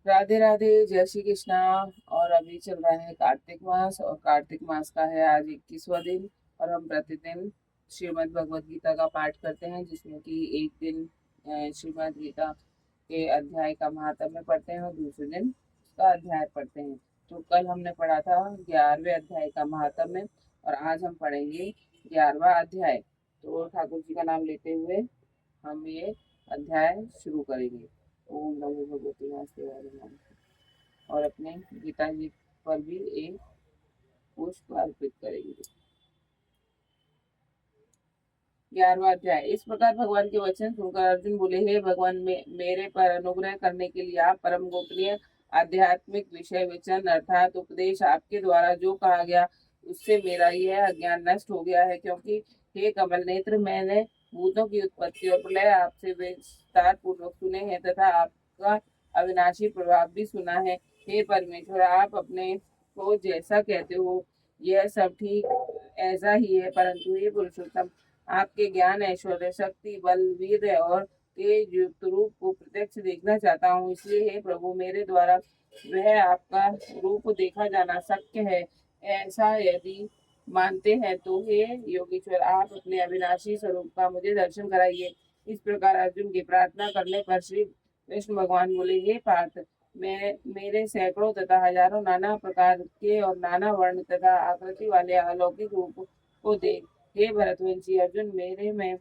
राधे राधे, जय श्री कृष्णा। और अभी चल रहा है कार्तिक मास, और कार्तिक मास का है आज 21वां दिन। और हम प्रतिदिन श्रीमद् भगवत गीता का पाठ करते हैं, जिसमें कि एक दिन श्रीमद् गीता के अध्याय का महात्म्य पढ़ते हैं और दूसरे दिन उसका अध्याय पढ़ते हैं। तो कल हमने पढ़ा था 11वें अध्याय का महात्म्य, और आज हम पढ़ेंगे 11वां अध्याय। तो ठाकुर जी का नाम लेते हुए हम ये अध्याय शुरू करेंगे। ओम नमो भगवते वासुदेवाय नमः। और अपने गीता जी पर भी एक पुष्प अर्पित करेंगे। 11वां अध्याय। इस प्रकार भगवान के वचन सुनकर अर्जुन बोले, हे भगवान, मेरे पर अनुग्रह करने के लिए आप परम गोपनीय आध्यात्मिक विषय वचन अर्थात उपदेश आपके द्वारा जो कहा गया उससे मेरा यह अज्ञान नष्ट हो गया है। क्योंकि हे कमल नेत्र, मैंने भूतों की उत्पत्ति और प्रलय आपसे विस्तार पूर्वक सुने हैं तथा आपका अविनाशी प्रभाव भी सुना है। हे परमेश्वर, आप अपने को जैसा कहते हो यह सब ठीक ऐसा ही है, परंतु हे पुरुषोत्तम, आपके ज्ञान, ऐश्वर्य, शक्ति, बल, वीर और तेज युक्त रूप को प्रत्यक्ष देखना चाहता हूँ। इसलिए हे प्रभु, मेरे द्वारा वह आपका रूप देखा जाना शक्य है। ऐसा यदि मानते हैं तो हे योगीश्वर, आप अपने अविनाशी स्वरूप का मुझे दर्शन कराइए। इस प्रकार अर्जुन की प्रार्थना करने पर श्री कृष्ण भगवान बोले, हे पार्थ, मैं मेरे सैकड़ों तथा हजारों नाना प्रकार के और नाना वर्ण तथा आकृति वाले अलौकिक रूप को देख। हे भरतवंशी अर्जुन, मेरे में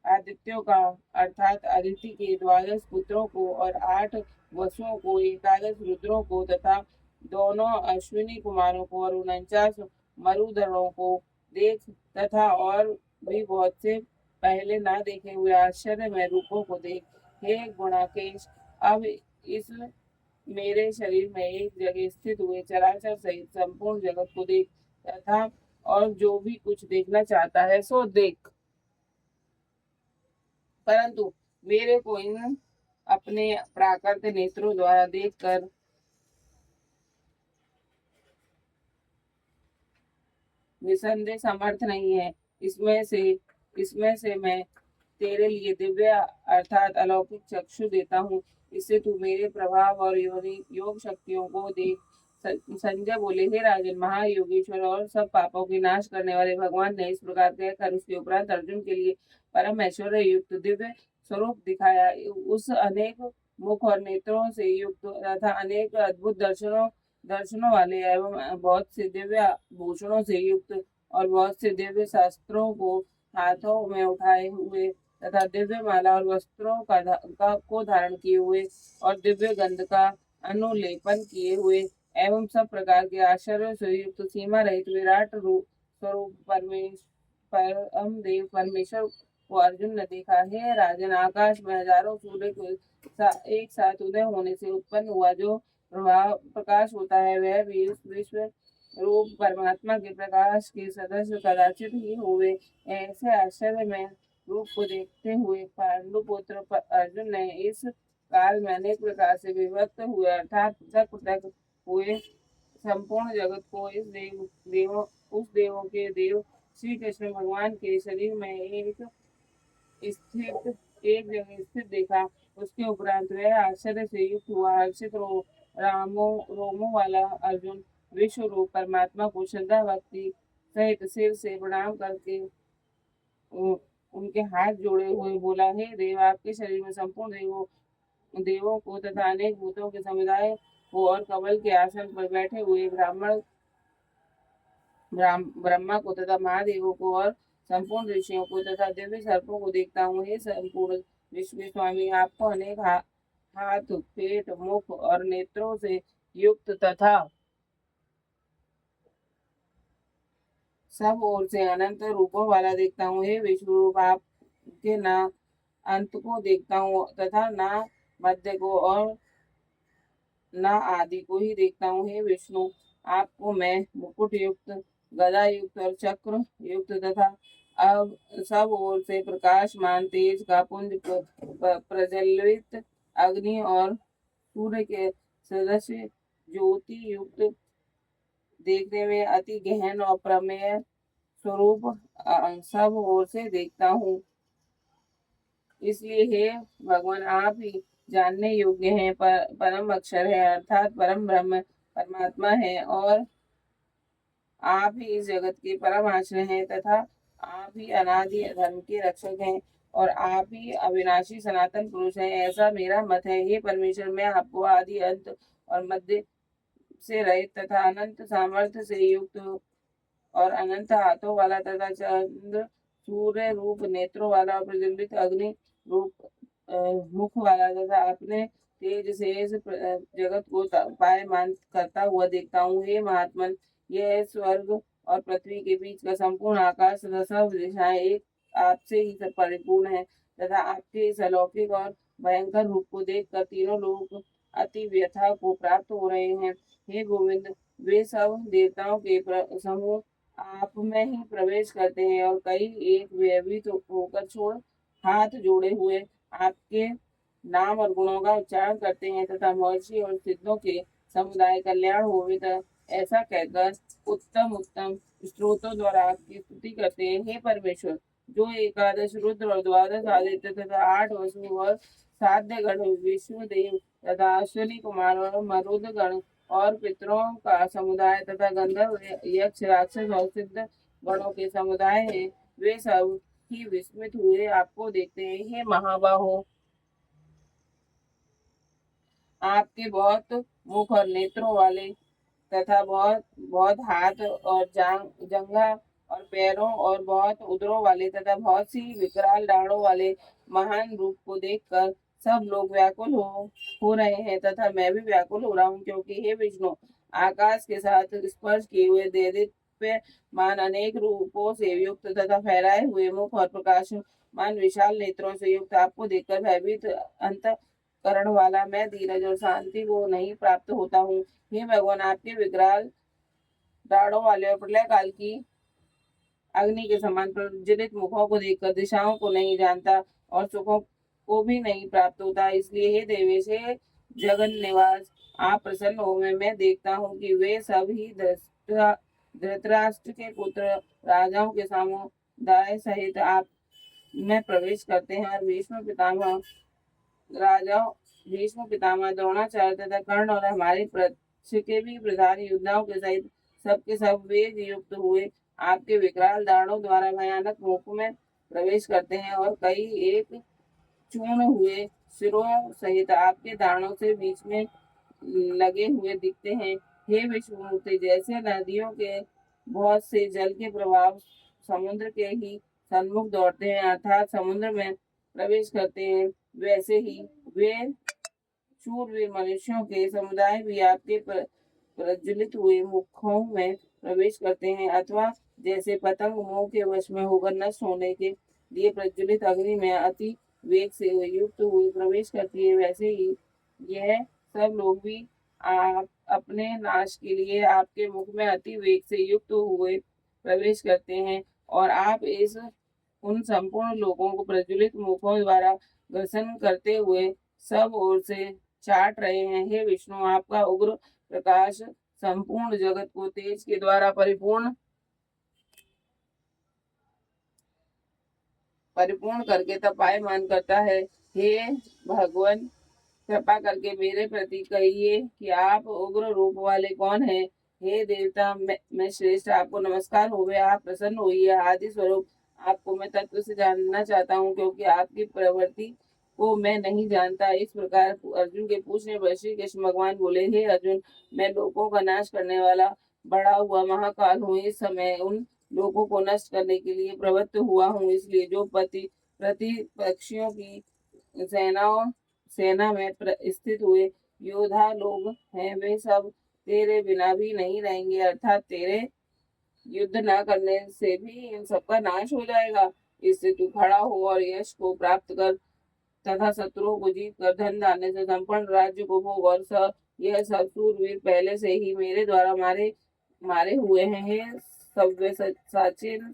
आदित्यों का अर्थात अदिति के 12 पुत्रों को और 8 वसुओं को, 11 रुद्रों को तथा दोनों अश्विनी कुमारों को और 49 मरुधरों को देख, तथा और भी बहुत से पहले ना देखे हुए आश्चर्यमय रूपों को देख। हे गुणाकेश, अब इस मेरे शरीर में एक जगह स्थित हुए चराचर सहित संपूर्ण जगत को देख, तथा और जो भी कुछ देखना चाहता है सो देख, परंतु मेरे को इन अपने प्राकृत नेत्रों द्वारा देखकर निसंदेह समर्थ नहीं है। इसमें से मैं तेरे लिए दिव्य अर्थात अलौकिक चक्षु देता हूँ। इससे तू मेरे प्रभाव और योग शक्तियों को देख। संजय बोले, हे राजन, महायोगेश्वर और सब पापों के नाश करने वाले भगवान ने इस प्रकार कहकर उसके उपरांत अर्जुन के लिए परम ऐश्वर्य युक्त दिव्य स्वरूप दिखाया। उस अनेक मुख और नेत्रों से युक्त तथा अनेक अद्भुत दर्शनों वाले एवं बहुत से दिव्य भूषणों से युक्त और बहुत से दिव्य शास्त्रों को हाथों में उठाए हुए तथा दिव्य माला और वस्त्रों को धारण किए हुए और दिव्य गंध का अनुलेपन किए हुए एवं सब प्रकार के आश्चर्य से युक्त सीमा रहित विराट रूप स्वरूप परम देव परमेश्वर को अर्जुन ने देखा। है राजन, आकाश में हजारों सूर्य को एक साथ उदय होने से उत्पन्न हुआ जो प्रकाश होता है, वह भी उस विश्व रूप परमात्मा के प्रकाश के सदस्य कदाचित ही हुए। ऐसे आश्चर्य में रूप को देखते हुए पांडुपुत्र अर्जुन ने इस काल में अनेक प्रकार से विभक्त हुए अर्थात पृथक पृथक हुए संपूर्ण जगत को उस देवों के देव श्री कृष्ण भगवान के शरीर में एक जगह स्थित देखा। उसके उपरांत वह आश्चर्य से युक्त हुआ। हर्षित रोमों वाला अर्जुन विश्व रूप परमात्मा को श्रद्धा भक्ति सहित सिर से प्रणाम करके उनके हाथ जोड़े हुए बोला, हे देव, आपके शरीर में संपूर्ण देवों को तथा अनेक भूतों के समुदाय को और कमल के आसन पर बैठे हुए ब्रह्मा को तथा महादेवों को और संपूर्ण ऋषियों को तथा दिव्य सर्पों को देखता हूँ। हे संपूर्ण विश्व के स्वामी, आपको अनेक हाथ, पेट, मुख और नेत्रों से युक्त तथा सब ओर से अनंत रूपों वाला देखता हूँ। हे विश्व रूप, आपके ना अंत को देखता हूँ तथा ना मध्य को और ना आदि को ही देखता हूँ। हे विष्णु, आपको मैं मुकुट युक्त, गदा युक्त और चक्र युक्त तथा अब सब ओर से प्रकाशमान तेज का पुंज प्रज्वलित अग्नि और सूर्य के सदस्य ज्योति युक्त देखने में अति गहन और प्रमेय स्वरूप सब ओर से देखता हूँ। इसलिए हे भगवान, आप ही जानने योग्य है, परम अक्षर है अर्थात परम ब्रह्म परमात्मा है, और आप ही इस जगत के परम आश्रय हैं तथा आप ही अनादि धर्म के रक्षक हैं, और आप ही अविनाशी सनातन पुरुष हैं, ऐसा मेरा मत है। हे परमेश्वर, मैं आपको आदि अंत और मध्य से रहित तथा अनंत सामर्थ्य से युक्त और अनंत हाथों वाला तथा चंद्र सूर्य रूप नेत्रों वाला और प्रज्वलित अग्नि रूप मुख वाला तथा अपने तेज से इस जगत को पायमान करता हुआ देखता हूँ। हे महात्मन, यह स्वर्ग और पृथ्वी के बीच का संपूर्ण आकाश तथा सब दिशाएं एक आपसे ही सब परिपूर्ण है, तथा आपके इस अलौकिक और भयंकर रूप को देखकर तीनों लोग अति व्यथा को प्राप्त हो रहे हैं। हे गोविंद, वे सब देवताओं के समूह आप में ही प्रवेश करते हैं, और कई एक भयभीत होकर छोड़ हाथ जोड़े हुए आपके नाम और गुणों का उच्चारण करते हैं, तथा महर्षि और सिद्धों के समुदाय कल्याण होवे ऐसा कहकर उत्तम उत्तम स्त्रोतों द्वारा आपकी स्तुति करते हैं। हे परमेश्वर, जो एकादश रुद्र और द्वादश आदित्य तथा 8 वसु और साध्य गण विष्णुदेव तथा अश्विनी कुमार और मरुद गण और पितरों का समुदाय तथा गंधर्व यक्ष राक्षस और सिद्ध गणों के समुदाय है, वे सब ही विस्मित हुए आपको देखते हैं। हे महाबाहो, आपके बहुत मुख और नेत्रों वाले तथा बहुत बहुत हाथ और जंघा और पैरों और बहुत उदरों वाले तथा बहुत सी विकराल डाढ़ों वाले महान रूप को देखकर सब लोग व्याकुल हो रहे हैं, तथा मैं भी व्याकुल हो रहा हूँ, क्योंकि हे विष्णु, आकाश के साथ स्पर्श किए हुए दैदिप्यमान अनेक रूपों से युक्त तथा फैलाए हुए मुख और प्रकाशमान विशाल नेत्रों से युक्त आपको देखकर भयभीत अंतःकरण वाला मैं धीरज और शांति को नहीं प्राप्त होता हूँ। हे भगवान, आपके विकराल दाढ़ों वाले और प्रलय काल की अग्नि के समान प्रज्वलित मुखों को देखकर दिशाओं को नहीं जानता और सुखों को भी नहीं प्राप्त होता। इसलिए हे देवेश, हे जगन निवास, आप प्रसन्न हो। मैं देखता हूँ कि वे सब ही धृतराष्ट्र के पुत्र राजाओं के समुदाय सहित आप में प्रवेश करते हैं, और भीष्म पितामह राजाओं भीष्म पितामह द्रोणाचार्य तथा कर्ण और हमारे के भी प्रधान योद्धाओं के सहित सबके सब वेग युक्त हुए आपके विकराल दाढ़ों द्वारा भयानक मुख में प्रवेश करते हैं, और कई एक चूर्ण हुए सिरों सहित आपके दाढ़ों से बीच में लगे हुए दिखते हैं। हे विष्णुमूर्ति, जैसे नदियों के बहुत से जल के प्रभाव समुद्र के ही सन्मुख दौड़ते हैं अर्थात समुद्र में प्रवेश करते हैं, वैसे ही वे शूरवीर मनुष्यों के समुदाय भी आपके प्रज्वलित हुए मुखों में प्रवेश करते हैं, अथवा जैसे पतंग मोह के वश में होकर नष्ट होने के लिए प्रज्वलित अग्नि में अति वेग से युक्त हुए प्रवेश करती है, वैसे ही यह सब लोग भी आप अपने नाश के लिए आपके मुख में अति वेग से युक्त हुए प्रवेश करते हैं, और आप इस उन संपूर्ण लोगों को प्रज्वलित मुखों द्वारा ग्रसन करते हुए सब ओर से चाट रहे हैं। हे विष्णु, आपका उग्र प्रकाश संपूर्ण जगत को तेज के द्वारा परिपूर्ण करके तपायमान करता है। हे भगवान, कृपा करके मेरे प्रति कहिए कि आप उग्र रूप वाले कौन हैं। हे देवता, मैं श्रेष्ठ, आपको नमस्कार होवे, आप प्रसन्न होइए। आदि स्वरूप आपको मैं तत्व से जानना चाहता हूँ, क्योंकि आपकी प्रवृत्ति को मैं नहीं जानता। इस प्रकार अर्जुन के पूछने पर श्री कृष्ण भगवान बोले, हे अर्जुन, मैं लोगों का नाश करने वाला बड़ा हुआ महाकाल हूँ। इस समय उन लोगों को नष्ट करने के लिए प्रवृत्त हुआ हूँ, इसलिए जो प्रतिपक्षियों की सेनाओं सेना में स्थित हुए योद्धा लोग हैं, वे सब तेरे बिना भी नहीं रहेंगे, अर्थात तेरे युद्ध न करने से भी इन सबका नाश हो जाएगा। इससे तू खड़ा हो और यश को प्राप्त कर तथा शत्रुओं को जीत कर धन धान्य से संपन्न राज्य को भोग, और यह सब सूरवीर पहले से ही मेरे द्वारा मारे मारे हुए हैं। हे सव्य साचिन,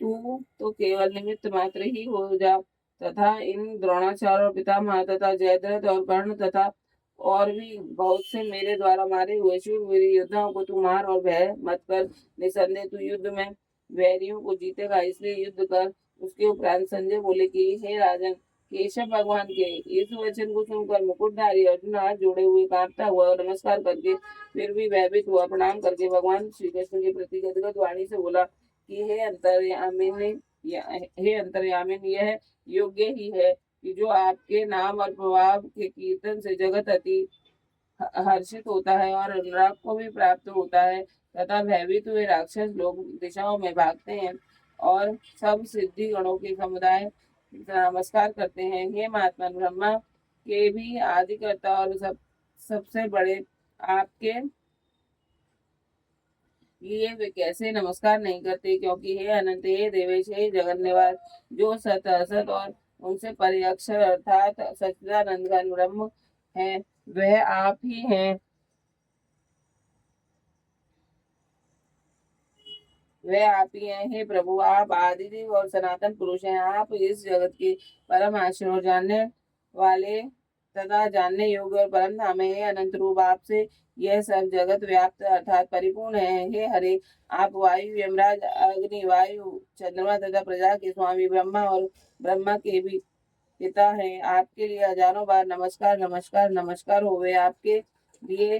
तू तो केवल निमित्त मात्र ही हो जा, तथा इन द्रोणाचार्य और पितामह तथा जयद्रथ और कर्ण तथा और भी बहुत से मेरे द्वारा मारे हुए शूरवीर योद्धाओं को तू मार और भय मत कर। निसंदेह तू युद्ध में वैरियों को जीतेगा, इसलिए युद्ध कर। उसके उपरांत संजय बोले कि हे राजन, केशव भगवान के इस वचन को सुनकर मुकुटधारी अर्जुन हाथ जोड़े हुए कांपता हुआ और नमस्कार करके फिर भी भयभीत हुआ प्रणाम करके भगवान श्री कृष्ण के प्रति गदगद वाणी से बोला कि हे अंतर्यामिन, यह योग्य ही है कि जो आपके नाम और प्रभाव के कीर्तन से जगत अति हर्षित होता है और अनुराग को भी प्राप्त होता है तथा भयभीत हुए राक्षस लोग दिशाओं में भागते हैं और सब सिद्धि गणों के समुदाय नमस्कार करते हैं। हे महात्मा, ब्रह्मा के भी आदिकर्ता और सबसे बड़े आपके लिए वे कैसे नमस्कार नहीं करते, क्योंकि हे अनंत, हे देवेश, हे जगन निवास, जो सत असत और उनसे परे अक्षर अर्थात सच्चिदानंद घन ब्रह्म है, वह आप ही हैं। वह आप ही हैं। हे प्रभु, आप आदिदेव और सनातन पुरुष हैं। आप इस जगत के परम आश्रय और जानने वाले तथा जानने योग्य और परम धाम है। हे अनंत रूप, आपसे यह सब जगत व्याप्त अर्थात परिपूर्ण है। हे हरे, आप वायु, यमराज, अग्नि, वायु, चंद्रमा तथा प्रजा के स्वामी ब्रह्मा और ब्रह्मा के भी पिता हैं। आपके लिए हजारों बार नमस्कार नमस्कार नमस्कार होवे। आपके लिए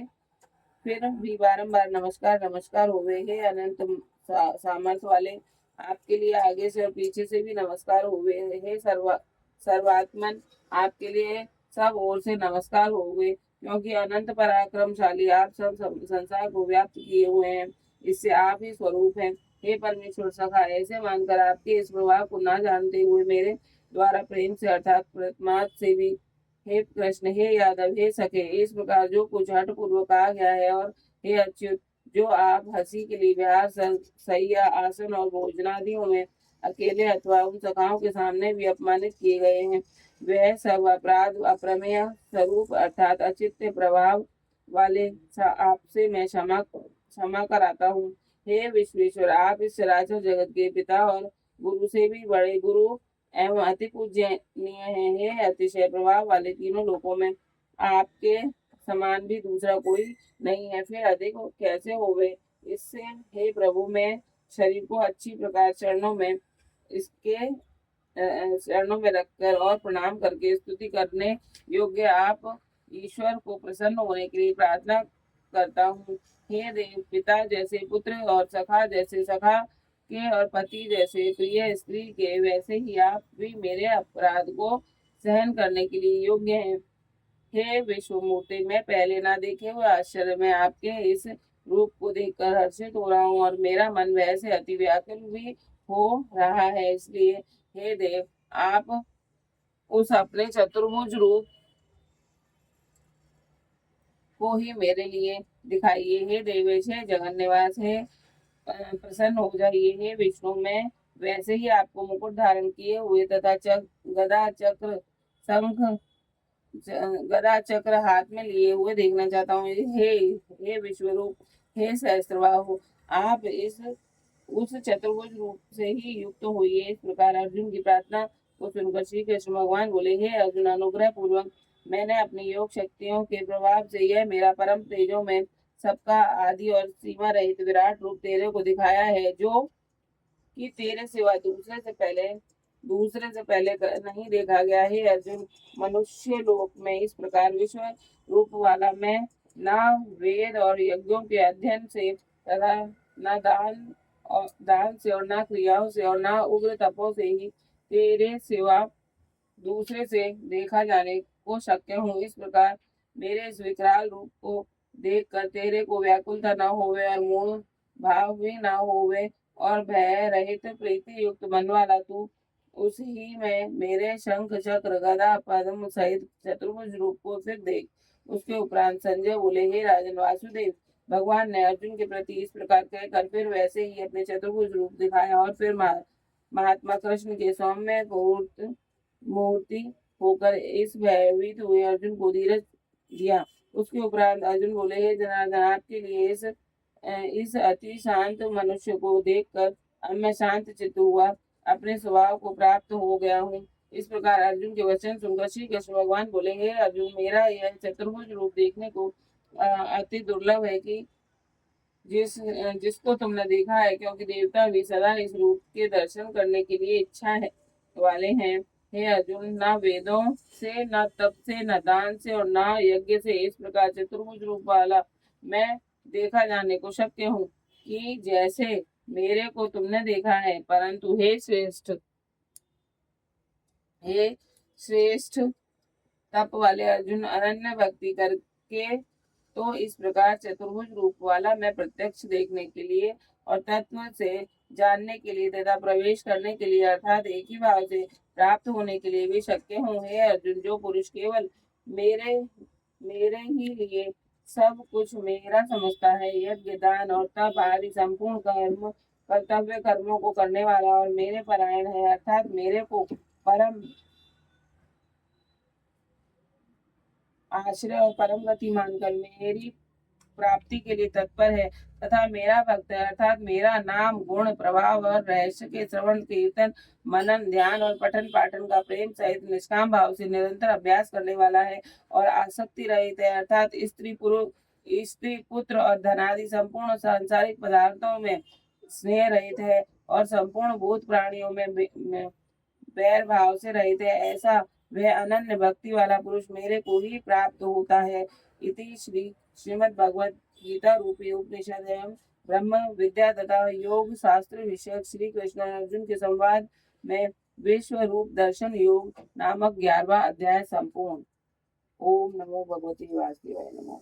फिर भी बारंबार नमस्कार नमस्कार होवे। हे अनंत सामर्थ्य वाले, आपके लिए आगे से और पीछे से भी नमस्कार होवे। हे सर्वात्मन, आपके लिए सब ओर से नमस्कार होवे, क्योंकि अनंत पराक्रमशाली आप सब संसार को व्याप्त किए हुए हैं। इससे आप ही स्वरूप हैं। हे परमेश्वर सखा, ऐसे मानकर आपके इस प्रभाव को ना जानते हुए मेरे द्वारा प्रेम से अर्थात प्रतमाद से भी हे कृष्ण, हे यादव, हे सखे, इस प्रकार जो कुछ हठ पूर्वक कहा गया है, और हे अच्युत, जो आप हंसी के लिए विहार सैया, आसन और भोजनादियों में अकेले अथवा उन सखाओं के सामने भी अपमानित किए गए हैं, वह सब अपराध अप्रमेय स्वरूप अर्थात अचित्य प्रभाव वाले आपसे मैं क्षमा क्षमा कराता हूँ। हे विश्वेश्वर, आप इस चराचर जगत के पिता और गुरु से भी बड़े गुरु एवं अति पूजनीय है। हे अतिशय प्रभाव वाले, तीनों लोकों में आपके समान भी दूसरा कोई नहीं है, फिर अधिक कैसे होवे। इससे हे प्रभु, मैं शरीर को अच्छी प्रकार चरणों में इसके चरणों में रखकर और प्रणाम करके स्तुति करने योग्य आप ईश्वर को प्रसन्न होने के लिए प्रार्थना करता हूँ। हे देव, पिता जैसे पुत्र और सखा जैसे सखा के और पति जैसे प्रिय स्त्री के, वैसे ही आप भी मेरे अपराध को सहन करने के लिए योग्य हैं। हे विश्व मूर्ति, मैं पहले ना देखे हुए आश्चर्य में आपके इस रूप को देखकर हर्षित हो रहा हूँ और मेरा मन वैसे अति व्याकुल भी हो रहा है। इसलिए हे देव, आप उस अपने चतुर्भुज रूप को ही मेरे लिए दिखाइए। हे देवेश, हे जगन निवास, हे प्रसन्न हो जाइए। हे विष्णु, मैं वैसे ही आपको मुकुट धारण किए हुए तथा गदा चक्र शंख गदा चक्र हाथ में लिए हुए देखना चाहता हूँ। हे विश्व रूप, हे सहस्त्रबाहु, आप इस उस चतुर्भुज रूप से ही युक्त होइए। इस प्रकार अर्जुन की प्रार्थना को सुनकर श्री कृष्ण भगवान बोले, हे अर्जुन, अनुग्रह पूर्वक मैंने अपनी योग शक्तियों के प्रभाव से यह मेरा परम तेजो में सबका आदि और सीमा रहित विराट रूप तेरे को दिखाया है, जो कि तेरे सिवा दूसरे से पहले नहीं देखा गया। है अर्जुन, मनुष्य लोक में इस प्रकार विश्व रूप वाला मैं न वेद और यज्ञों के अध्ययन से तथा न दान से और न क्रियाओं से और न उग्र तपों से ही तेरे सिवा दूसरे से देखा जाने को शक्य हूँ। इस प्रकार मेरे इस विकराल रूप को देख कर तेरे को व्याकुलता न होवे और मोह भाव भी न होवे और भय रहित प्रीति युक्त मन वाला तू उस ही में मेरे शंख चक्र गदा पद्म सहित चतुर्भुज रूप को फिर देख। उसके उपरांत संजय बोले, हे राजन वासुदेव, भगवान ने अर्जुन के प्रति इस प्रकार कहकर फिर वैसे ही अपने चतुर्भुज रूप दिखाया और फिर महात्मा कृष्ण के सौम्य मूर्ति होकर इस भयभीत हुए अर्जुन को धीरज दिया। उसके उपरांत अर्जुन बोले, हे जनार्दन, आपके लिए इस अति शांत मनुष्य को देखकर अब मैं शांत चित्त हुआ अपने स्वभाव को प्राप्त हो गया हूँ। इस प्रकार अर्जुन के वचन सुनकर श्री कृष्ण भगवान बोले, हे अर्जुन, मेरा यह चतुर्भुज रूप देखने को अति दुर्लभ है कि जिसको तुमने देखा है, क्योंकि देवता भी सदा इस रूप के दर्शन करने के लिए इच्छा है वाले हैं। हे अर्जुन, न वेदों से, न तप से, न दान से और न यज्ञ से इस प्रकार चतुर्भुज रूप वाला मैं देखा जाने को शक्य हूँ कि जैसे मेरे को तुमने देखा है। परंतु हे श्रेष्ठ तप वाले अर्जुन, अनन्य भक्ति करके तो इस प्रकार चतुर्भुज रूप वाला मैं प्रत्यक्ष देखने के लिए और तत्व से जानने के लिए तथा प्रवेश करने के लिए अर्थात एक ही भाव से प्राप्त होने के लिए भी शक्य हूँ। हे अर्जुन, जो पुरुष केवल मेरे मेरे ही लिए सब कुछ मेरा समझता है, यज्ञ दान और तप आदि संपूर्ण कर्तव्य कर्मों को करने वाला और मेरे परायण है, अर्थात मेरे को परम आश्रय और परम गति मानकर मेरी प्राप्ति के लिए तत्पर है तथा मेरा भक्त है, अर्थात मेरा नाम गुण प्रभाव और रहस्य के श्रवण कीर्तन मनन ध्यान और पठन पाठन का प्रेम सहित निष्काम भाव से निरंतर अभ्यास करने वाला है और आसक्ति रहित है, अर्थात स्त्री पुत्र और धनादि संपूर्ण सांसारिक पदार्थों में स्नेह रहित है और संपूर्ण भूत प्राणियों में बैर भाव से रहित है। ऐसा वह अनन्य भक्ति वाला पुरुष मेरे को ही प्राप्त होता है। इति श्रीमद् भगवद गीता रूपी उपनिषद एवं ब्रह्म विद्या तथा योग शास्त्र विषयक श्री कृष्ण और अर्जुन के संवाद में विश्व रूप दर्शन योग नामक 11वां अध्याय संपूर्ण। ओम नमो भगवते वासुदेवाय नमः।